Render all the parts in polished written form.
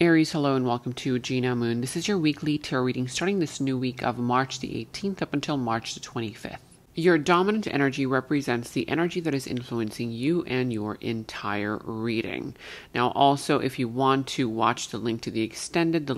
Aries, hello and welcome to Gena Moon. This is your weekly tarot reading starting this new week of March the 18th up until March the 25th. Your dominant energy represents the energy that is influencing you and your entire reading. Now, also, if you want to watch the link to the extended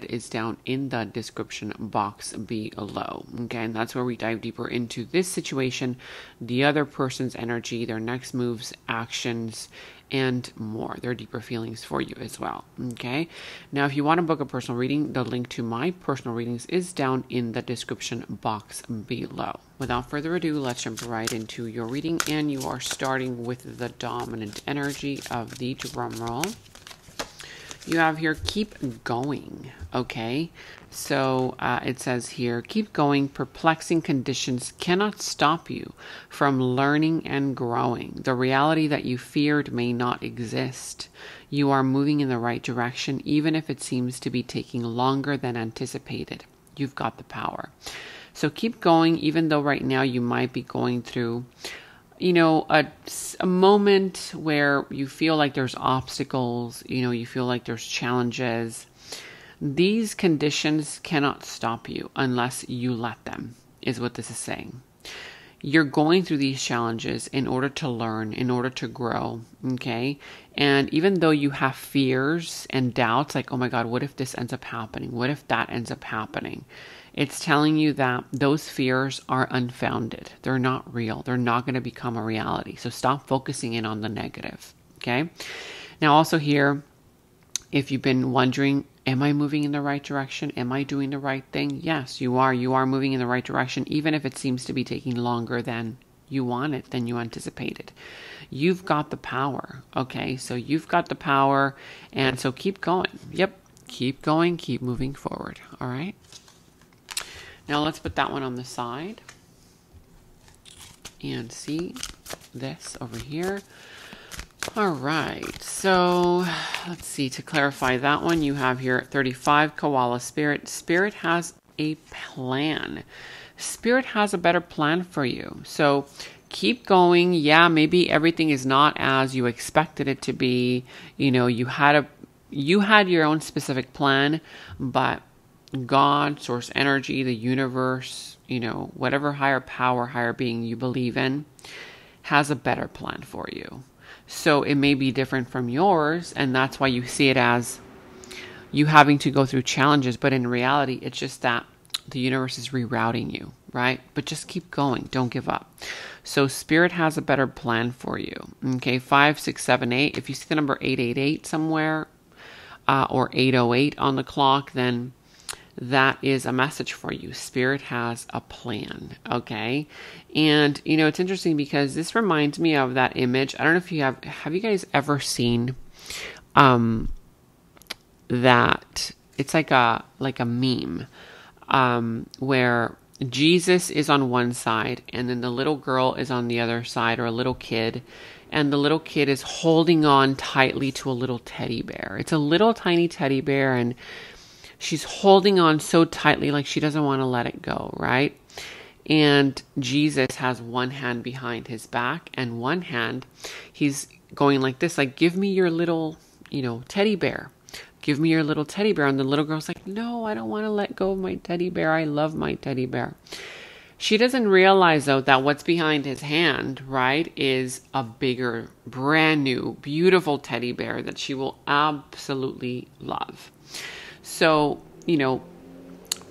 is down in the description box below. Okay, and that's where we dive deeper into this situation, the other person's energy, their next moves, actions, and more, their deeper feelings for you as well. Okay, now if you want to book a personal reading, the link to my personal readings is down in the description box below. Without further ado, let's jump right into your reading, and you are starting with the dominant energy of the drum roll. You have here, keep going. Okay, so it says here, keep going. Perplexing conditions cannot stop you from learning and growing. The reality that you feared may not exist. You are moving in the right direction, even if it seems to be taking longer than anticipated. You've got the power. So keep going, even though right now you might be going through, you know, a moment where you feel like there's obstacles, you know, you feel like there's challenges. These conditions cannot stop you unless you let them, is what this is saying. You're going through these challenges in order to learn, in order to grow, okay? And even though you have fears and doubts, like, oh my God, what if this ends up happening? What if that ends up happening? It's telling you that those fears are unfounded. They're not real. They're not going to become a reality. So stop focusing in on the negative, okay? Now also here, if you've been wondering, am I moving in the right direction? Am I doing the right thing? Yes, you are. You are moving in the right direction, even if it seems to be taking longer than you wanted, than you anticipated. You've got the power, okay? So you've got the power, and so keep going. Yep, keep going, keep moving forward, all right? Now let's put that one on the side and see this over here. All right, so let's see, to clarify that one, you have here 35 Koala Spirit. Spirit has a plan. Spirit has a better plan for you. So keep going. Yeah, maybe everything is not as you expected it to be. You know, you had your own specific plan, but God, source energy, the universe, you know, whatever higher power, higher being you believe in, has a better plan for you. So it may be different from yours, and that's why you see it as you having to go through challenges. But in reality, it's just that the universe is rerouting you, right? But just keep going. Don't give up. So Spirit has a better plan for you. Okay, 5, 6, 7, 8. If you see the number 888 somewhere or 808 on the clock, then that is a message for you. Spirit has a plan, okay? And, you know, it's interesting because this reminds me of that image. I don't know if you have you guys ever seen that it's like a meme where Jesus is on one side and then the little girl is on the other side, or a little kid, and the little kid is holding on tightly to a little teddy bear. It's a little tiny teddy bear, and she's holding on so tightly, like she doesn't want to let it go, right? And Jesus has one hand behind his back, and one hand, he's going like this, like, give me your little, you know, teddy bear. Give me your little teddy bear. And the little girl's like, no, I don't want to let go of my teddy bear. I love my teddy bear. She doesn't realize, though, that what's behind his hand, right, is a bigger, brand new, beautiful teddy bear that she will absolutely love. So, you know,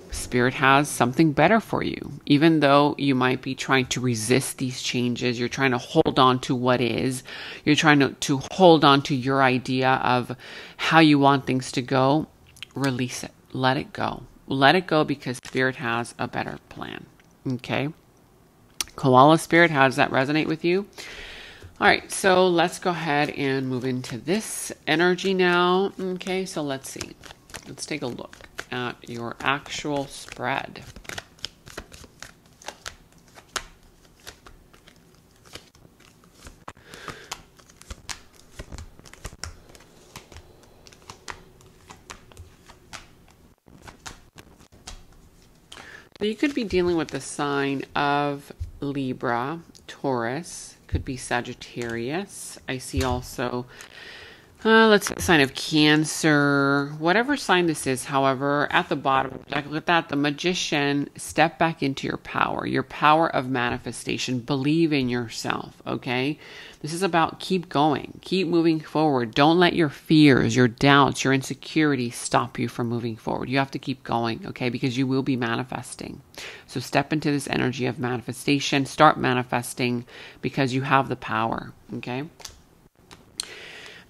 Spirit has something better for you. Even though you might be trying to resist these changes, you're trying to hold on to what is, you're trying to hold on to your idea of how you want things to go, release it. Let it go. Let it go, because Spirit has a better plan. Okay? Koala Spirit, how does that resonate with you? All right, so let's go ahead and move into this energy now. Okay, so let's see. Let's take a look at your actual spread. So you could be dealing with the sign of Libra, Taurus, could be Sagittarius. I see also Let's say the sign of Cancer, whatever sign this is. However, at the bottom, look at that, the Magician. Step back into your power of manifestation. Believe in yourself, okay? This is about keep going, keep moving forward. Don't let your fears, your doubts, your insecurities stop you from moving forward. You have to keep going, okay? Because you will be manifesting. So step into this energy of manifestation. Start manifesting because you have the power, okay?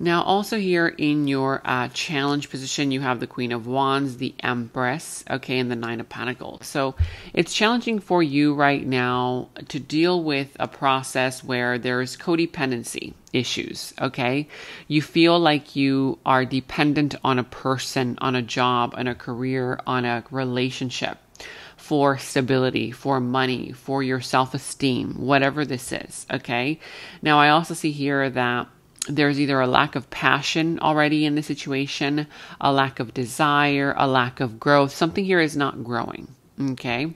Now, also here in your challenge position, you have the Queen of Wands, the Empress, okay, and the Nine of Pentacles. So it's challenging for you right now to deal with a process where there's codependency issues, okay? You feel like you are dependent on a person, on a job, on a career, on a relationship for stability, for money, for your self-esteem, whatever this is, okay? Now, I also see here that there's either a lack of passion already in the situation, a lack of desire, a lack of growth. Something here is not growing, okay?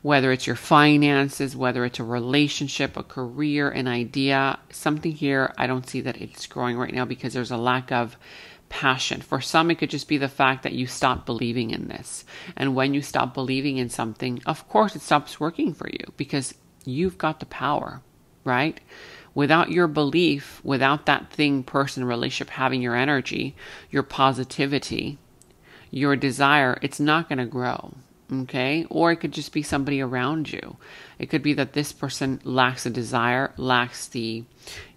Whether it's your finances, whether it's a relationship, a career, an idea, something here, I don't see that it's growing right now because there's a lack of passion. For some, it could just be the fact that you stop believing in this. And when you stop believing in something, of course, it stops working for you because you've got the power, right? Without your belief, without that thing, person, relationship having your energy, your positivity, your desire, it's not going to grow, okay? Or it could just be somebody around you. It could be that this person lacks a desire, lacks the,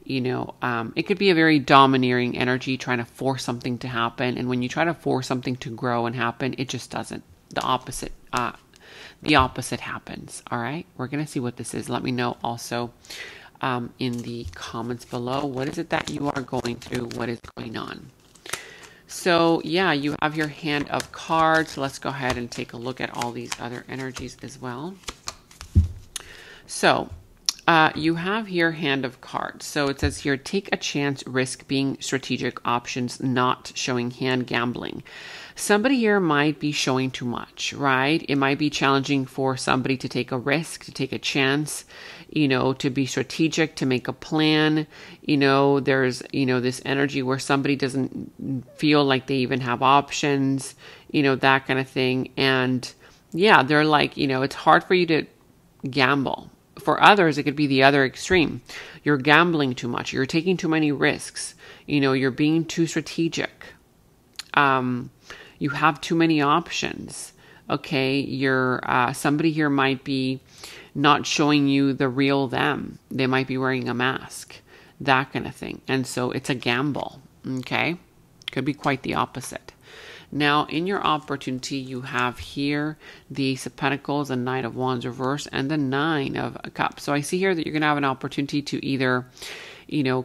it could be a very domineering energy trying to force something to happen. And when you try to force something to grow and happen, it just doesn't. The opposite happens, all right? We're going to see what this is. Let me know also in the comments below. What is it that you are going through? What is going on? So yeah, you have your hand of cards. Let's go ahead and take a look at all these other energies as well. So you have here hand of cards. So it says here, take a chance, risk being strategic options, not showing hand gambling. Somebody here might be showing too much, right? It might be challenging for somebody to take a risk, to take a chance, to be strategic, to make a plan. There's, this energy where somebody doesn't feel like they even have options, that kind of thing. And yeah, they're like, it's hard for you to gamble. For others, it could be the other extreme. You're gambling too much. You're taking too many risks. You're being too strategic. You have too many options. Okay, somebody here might be not showing you the real them. They might be wearing a mask, that kind of thing. And so it's a gamble. Okay, could be quite the opposite. Now, in your opportunity, you have here the Ace of Pentacles, the Knight of Wands reverse, and the Nine of Cups. So I see here that you're going to have an opportunity to either,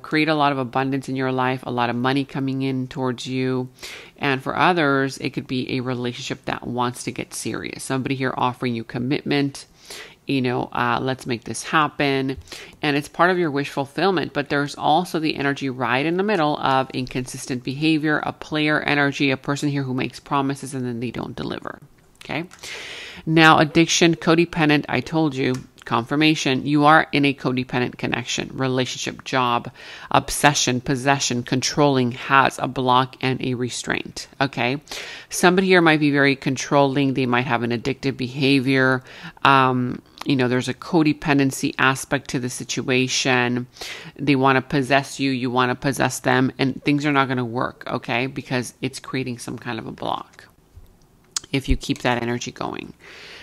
create a lot of abundance in your life, a lot of money coming in towards you. And for others, it could be a relationship that wants to get serious. Somebody here offering you commitment. Let's make this happen. And it's part of your wish fulfillment, but there's also the energy right in the middle of inconsistent behavior, a player energy, a person here who makes promises and then they don't deliver. Okay. Now, addiction, codependent, I told you, confirmation, you are in a codependent connection, relationship, job, obsession, possession, controlling, has a block and a restraint. Okay. Somebody here might be very controlling. They might have an addictive behavior. There's a codependency aspect to the situation. They want to possess you. You want to possess them, and things are not going to work. Okay. Because it's creating some kind of a block if you keep that energy going.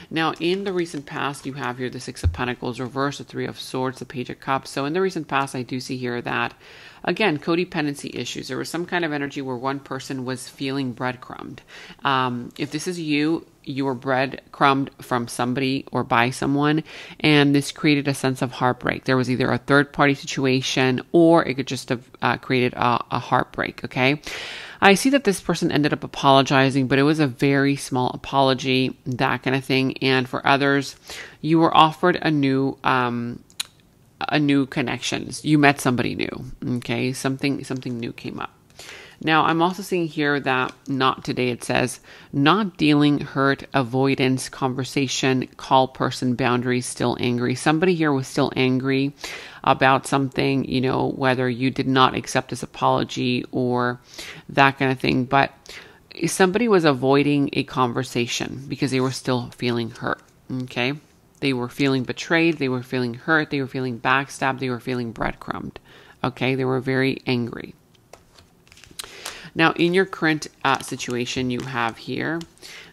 Now, in the recent past, you have here the Six of Pentacles reverse, the Three of Swords, the Page of Cups. So in the recent past, I do see here that, again, codependency issues. There was some kind of energy where one person was feeling breadcrumbed. If this is you were breadcrumbed from somebody or by someone, and this created a sense of heartbreak. There was either a third-party situation, or it could just have created a heartbreak, okay? I see that this person ended up apologizing, but it was a very small apology, that kind of thing. And for others, you were offered a new connections. You met somebody new. Okay, something new came up. Now, I'm also seeing here that not today, it says not dealing, hurt, avoidance, conversation, call person, boundaries, still angry. Somebody here was still angry about something, you know, whether you did not accept this apology or that kind of thing. But somebody was avoiding a conversation because they were still feeling hurt. Okay. They were feeling betrayed. They were feeling hurt. They were feeling backstabbed. They were feeling breadcrumbed. Okay. They were very angry. Now, in your current situation, you have here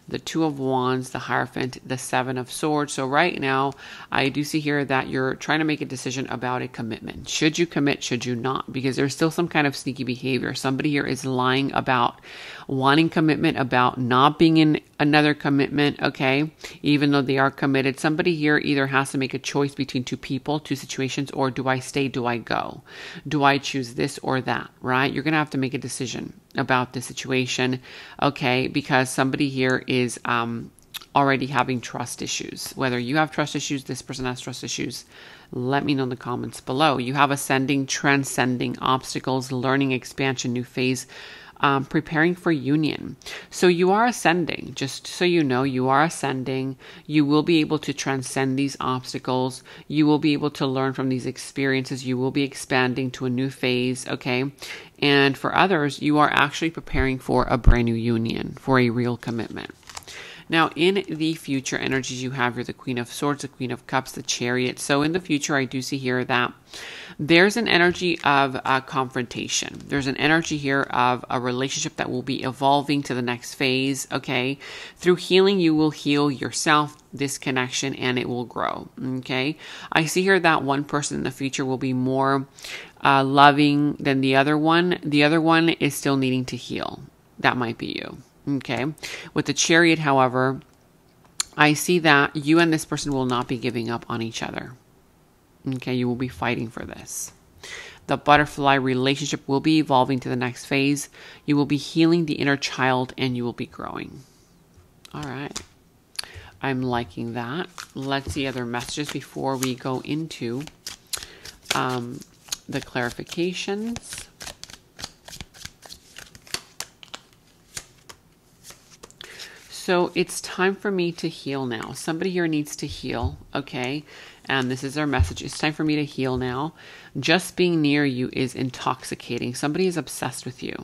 the Two of Wands, the Hierophant, the Seven of Swords. So right now, I do see here that you're trying to make a decision about a commitment. Should you commit? Should you not? Because there's still some kind of sneaky behavior. Somebody here is lying about wanting commitment, about not being in another commitment, okay? Even though they are committed. Somebody here either has to make a choice between two people, two situations, or do I stay, do I go? Do I choose this or that, right? You're going to have to make a decision about the situation, okay? Because somebody here is already having trust issues. Whether you have trust issues, this person has trust issues, let me know in the comments below. You have ascending, transcending, obstacles, learning, expansion, new phase, preparing for union. So you are ascending, just so you know, you are ascending. You will be able to transcend these obstacles. You will be able to learn from these experiences. You will be expanding to a new phase, okay? And for others, you are actually preparing for a brand new union, for a real commitment. Now, in the future energies, you have here the Queen of Swords, the Queen of Cups, the Chariot. So in the future, I do see here that there's an energy of confrontation. There's an energy here of a relationship that will be evolving to the next phase, okay? Through healing, you will heal yourself, this connection, and it will grow, okay? I see here that one person in the future will be more loving than the other one. The other one is still needing to heal. That might be you. Okay. With the Chariot, however, I see that you and this person will not be giving up on each other. Okay. You will be fighting for this. The Butterfly relationship will be evolving to the next phase. You will be healing the inner child and you will be growing. All right. I'm liking that. Let's see other messages before we go into the clarifications. So it's time for me to heal now. Somebody here needs to heal, okay? And this is our message. It's time for me to heal now. Just being near you is intoxicating. Somebody is obsessed with you.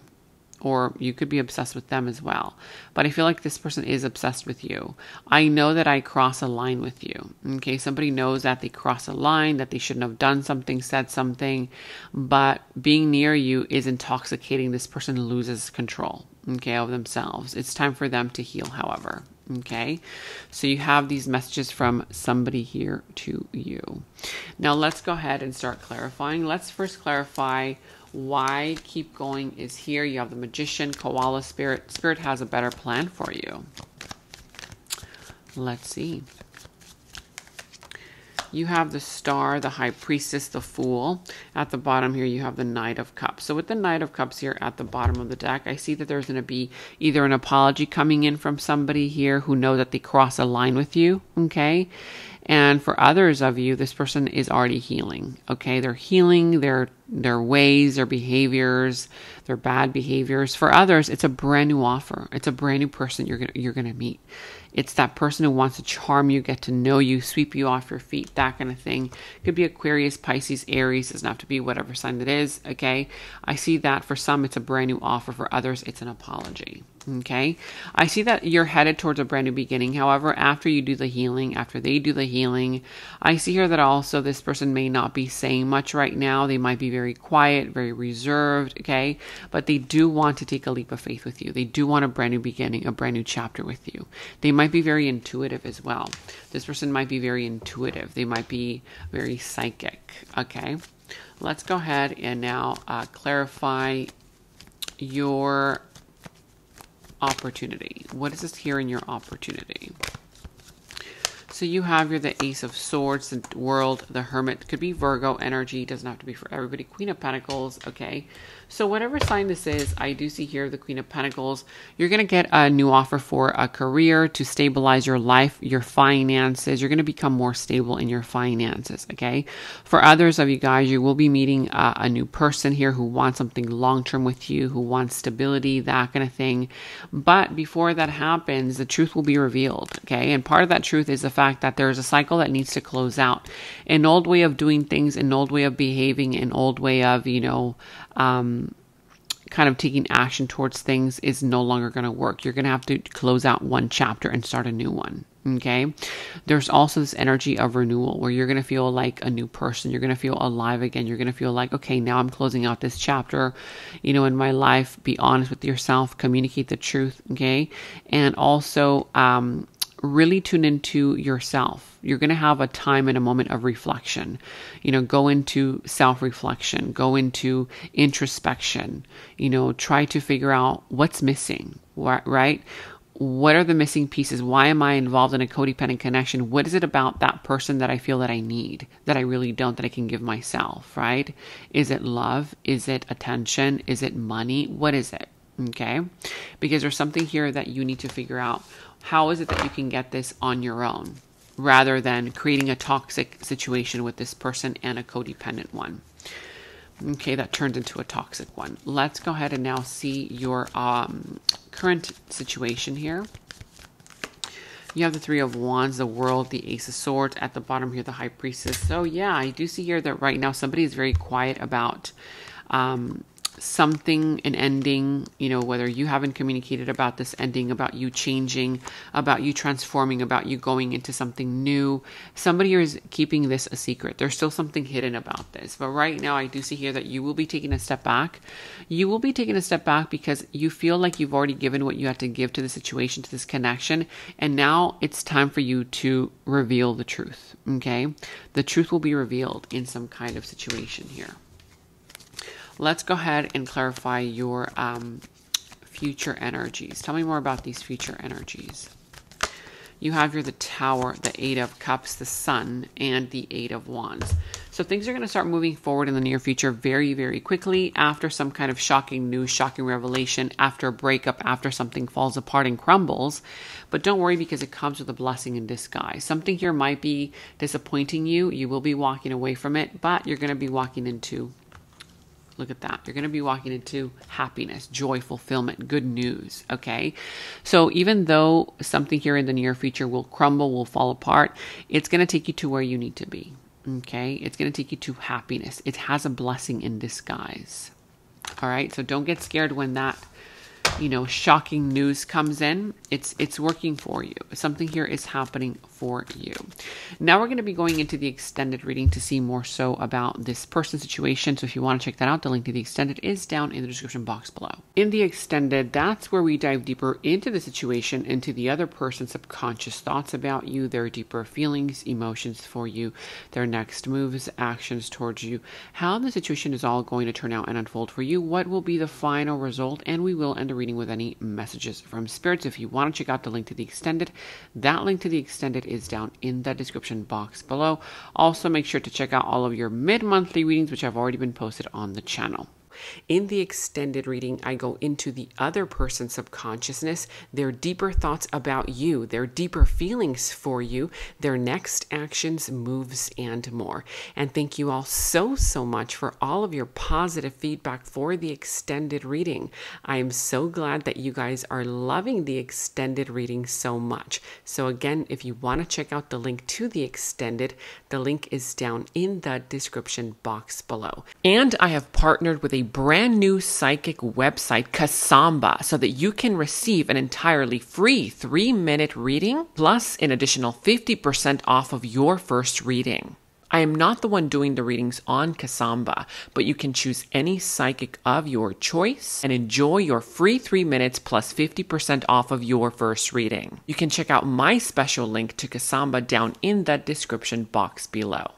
Or you could be obsessed with them as well. But I feel like this person is obsessed with you. I know that I cross a line with you. Okay, somebody knows that they cross a line, that they shouldn't have done something, said something. But being near you is intoxicating. This person loses control, okay, of themselves. It's time for them to heal, however. Okay, so you have these messages from somebody here to you. Now let's go ahead and start clarifying. Let's first clarify why keep going is here. You have the Magician, Koala, Spirit. Spirit has a better plan for you. Let's see. You have the Star, the High Priestess, the Fool. At the bottom here, you have the Knight of Cups. So with the Knight of Cups here at the bottom of the deck, I see that there's going to be either an apology coming in from somebody here who know that they cross a line with you, okay? And for others of you, this person is already healing, okay? They're healing their ways, their behaviors, their bad behaviors. For others, it's a brand new offer. It's a brand new person you're gonna meet. It's that person who wants to charm you, get to know you, sweep you off your feet, that kind of thing. Could be Aquarius, Pisces, Aries. Doesn't have to be whatever sign it is, okay? I see that for some, it's a brand new offer. For others, it's an apology, okay? I see that you're headed towards a brand new beginning. However, after you do the healing, after they do the healing, I see here that also this person may not be saying much right now. They might be very quiet, very reserved, okay? But they do want to take a leap of faith with you. They do want a brand new beginning, a brand new chapter with you. They might be very intuitive as well. This person might be very intuitive. They might be very psychic, okay? Let's go ahead and now clarify your opportunity. What is this here in your opportunity? So So you have the Ace of Swords, the World, the Hermit. Could be Virgo energy. Doesn't have to be for everybody. Queen of Pentacles. Okay. So whatever sign this is, I do see here the Queen of Pentacles. You're going to get a new offer for a career to stabilize your life, your finances. You're going to become more stable in your finances. Okay. For others of you guys, you will be meeting a new person here who wants something long-term with you, who wants stability, that kind of thing. But before that happens, the truth will be revealed. Okay. And part of that truth is the fact that there is a cycle that needs to close out. An old way of doing things, an old way of behaving, an old way of, kind of taking action towards things is no longer going to work. You're going to have to close out one chapter and start a new one. Okay. There's also this energy of renewal where you're going to feel like a new person. You're going to feel alive again. You're going to feel like, okay, now I'm closing out this chapter, in my life. Be honest with yourself, communicate the truth. Okay. And also, really tune into yourself. You're going to have a time and a moment of reflection. Go into self-reflection, go into introspection, try to figure out what's missing, right? What are the missing pieces? Why am I involved in a codependent connection? What is it about that person that I feel that I need, that I really don't, that I can give myself, right? Is it love? Is it attention? Is it money? What is it? Okay. Because there's something here that you need to figure out. How is it that you can get this on your own rather than creating a toxic situation with this person and a codependent one? Okay, that turns into a toxic one. Let's go ahead and now see your current situation here. You have the Three of Wands, the World, the Ace of Swords. At the bottom here, the High Priestess. So yeah, I do see here that right now somebody is very quiet about something, an ending, whether you haven't communicated about this ending, about you changing, about you transforming, about you going into something new. Somebody here is keeping this a secret. There's still something hidden about this. But right now, I do see here that you will be taking a step back. You will be taking a step back because you feel like you've already given what you had to give to the situation, to this connection. And now it's time for you to reveal the truth. Okay. The truth will be revealed in some kind of situation here. Let's go ahead and clarify your future energies. Tell me more about these future energies. You have here the Tower, the Eight of Cups, the Sun, and the Eight of Wands. So things are going to start moving forward in the near future very, very quickly after some kind of shocking news, shocking revelation, after a breakup, after something falls apart and crumbles. But don't worry because it comes with a blessing in disguise. Something here might be disappointing you. You will be walking away from it, but you're going to be walking into, look at that. You're going to be walking into happiness, joy, fulfillment, good news. Okay. So even though something here in the near future will crumble, will fall apart, it's going to take you to where you need to be. Okay. It's going to take you to happiness. It has a blessing in disguise. All right. So don't get scared when that, shocking news comes in. It's working for you. Something here is happening for you. Now we're going to be going into the extended reading to see more so about this person's situation. So if you want to check that out, the link to the extended is down in the description box below. In the extended, that's where we dive deeper into the situation, into the other person's subconscious thoughts about you, their deeper feelings, emotions for you, their next moves, actions towards you, how the situation is all going to turn out and unfold for you, what will be the final result, and we will end the reading with any messages from spirits. If you want to check out the link to the extended, that link to the extended is down in the description box below. Also, make sure to check out all of your mid-monthly readings, which have already been posted on the channel. In the extended reading, I go into the other person's subconsciousness, their deeper thoughts about you, their deeper feelings for you, their next actions, moves, and more. And thank you all so much for all of your positive feedback for the extended reading. I am so glad that you guys are loving the extended reading so much. So again, if you want to check out the link to the extended, the link is down in the description box below. And I have partnered with a brand new psychic website, Kasamba, so that you can receive an entirely free 3-minute reading, plus an additional 50% off of your first reading. I am not the one doing the readings on Kasamba, but you can choose any psychic of your choice and enjoy your free 3 minutes plus 50% off of your first reading. You can check out my special link to Kasamba down in the description box below.